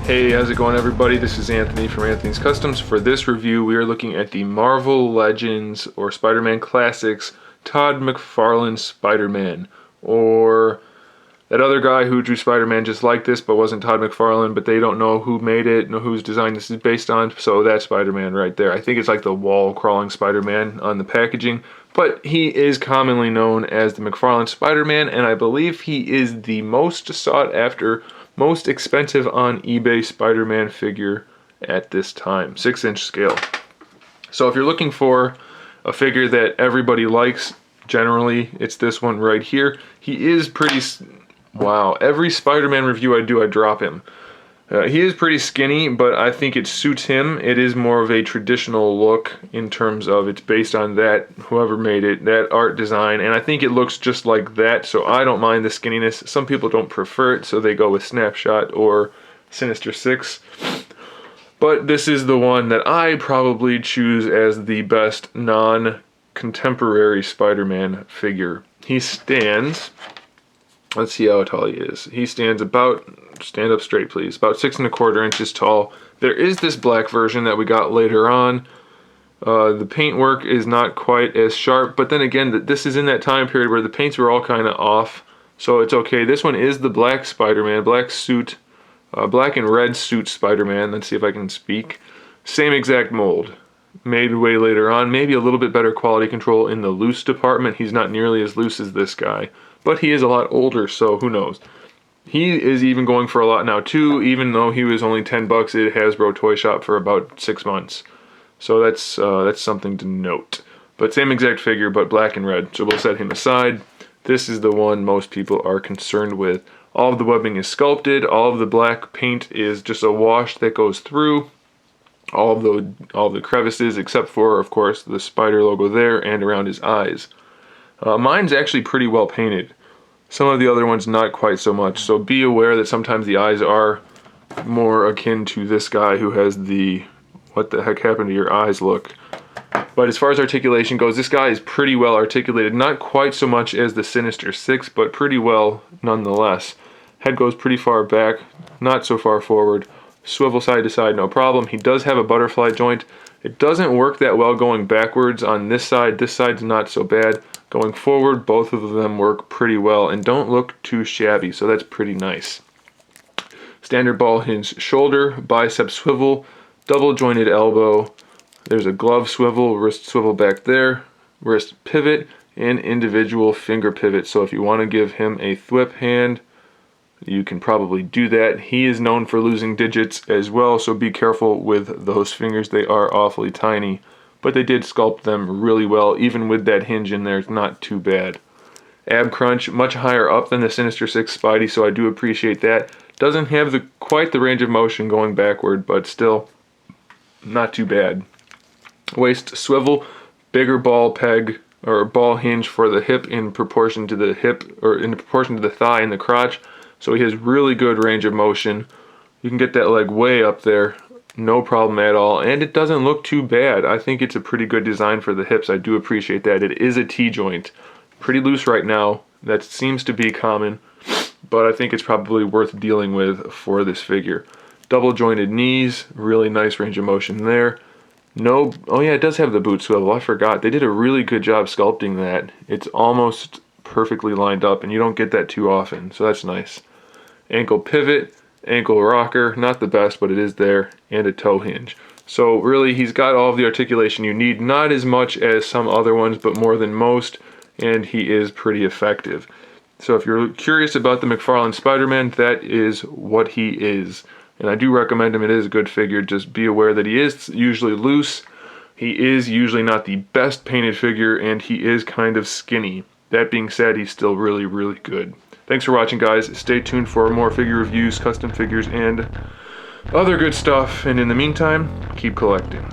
Hey, how's it going everybody? This is Anthony from Anthony's Customs. For this review, we are looking at the Marvel Legends or Spider-Man Classics Todd McFarlane Spider-Man, or that other guy who drew Spider-Man just like this but wasn't Todd McFarlane, but they don't know who made it, know whose design this is based on, so that's Spider-Man right there. I think it's like the wall-crawling Spider-Man on the packaging, but he is commonly known as the McFarlane Spider-Man, and I believe he is the most sought after, most expensive on eBay Spider-Man figure at this time, 6-inch scale. So if you're looking for a figure that everybody likes, generally it's this one right here. He is pretty, wow, every Spider-Man review I do, I drop him. He is pretty skinny, but I think it suits him. It is more of a traditional look in terms of it's based on that, whoever made it, that art design, and I think it looks just like that, so I don't mind the skinniness. Some people don't prefer it, so they go with Snapshot or Sinister Six. But this is the one that I probably choose as the best non-contemporary Spider-Man figure. He stands, let's see how tall he is. He stands about, stand up straight please, about 6 1/4 inches tall. There is this black version that we got later on. The paintwork is not quite as sharp, but then again, this is in that time period where the paints were all kind of off, so it's okay. This one is the black Spider-Man, black suit, black and red suit Spider-Man. Let's see if I can speak. Same exact mold, made way later on. Maybe a little bit better quality control in the loose department. He's not nearly as loose as this guy, but he is a lot older, so who knows. He is even going for a lot now too, even though he was only $10 at Hasbro Toy Shop for about 6 months. So that's something to note. But same exact figure, but black and red. So we'll set him aside. This is the one most people are concerned with. All of the webbing is sculpted. All of the black paint is just a wash that goes through all of the crevices, except for, of course, the spider logo there and around his eyes. Mine's actually pretty well painted. Some of the other ones not quite so much, so be aware that sometimes the eyes are more akin to this guy who has the what the heck happened to your eyes look. But as far as articulation goes, this guy is pretty well articulated, not quite so much as the Sinister Six, but pretty well nonetheless. Head goes pretty far back, not so far forward. Swivel side to side, no problem. He does have a butterfly joint. It doesn't work that well going backwards on this side. This side's not so bad. Going forward, both of them work pretty well and don't look too shabby, so that's pretty nice. Standard ball hinge shoulder, bicep swivel, double jointed elbow. There's a glove swivel, wrist swivel back there, wrist pivot, and individual finger pivot. So if you want to give him a thwip hand, you can probably do that. He is known for losing digits as well, so be careful with those fingers. They are awfully tiny, but they did sculpt them really well. Even with that hinge in there, it's not too bad. Ab crunch, much higher up than the Sinister Six Spidey, so I do appreciate that. Doesn't have quite the range of motion going backward, but still not too bad. Waist swivel, bigger ball peg or ball hinge for the hip in proportion to the hip, or in proportion to the thigh and the crotch. So he has really good range of motion. You can get that leg way up there, no problem at all, and it doesn't look too bad. I think it's a pretty good design for the hips. I do appreciate that. It is a T-joint. Pretty loose right now. That seems to be common, but I think it's probably worth dealing with for this figure. Double jointed knees, really nice range of motion there. No, oh yeah, it does have the boot swivel. I forgot. They did a really good job sculpting that. It's almost perfectly lined up, and you don't get that too often, so that's nice. Ankle pivot, ankle rocker, not the best, but it is there, and a toe hinge. So really, he's got all of the articulation you need, not as much as some other ones, but more than most, and he is pretty effective. So if you're curious about the McFarlane Spider-Man, that is what he is. And I do recommend him. It is a good figure. Just be aware that he is usually loose. He is usually not the best painted figure, and he is kind of skinny. That being said, he's still really, really good. Thanks for watching, guys. Stay tuned for more figure reviews, custom figures, and other good stuff. And in the meantime, keep collecting.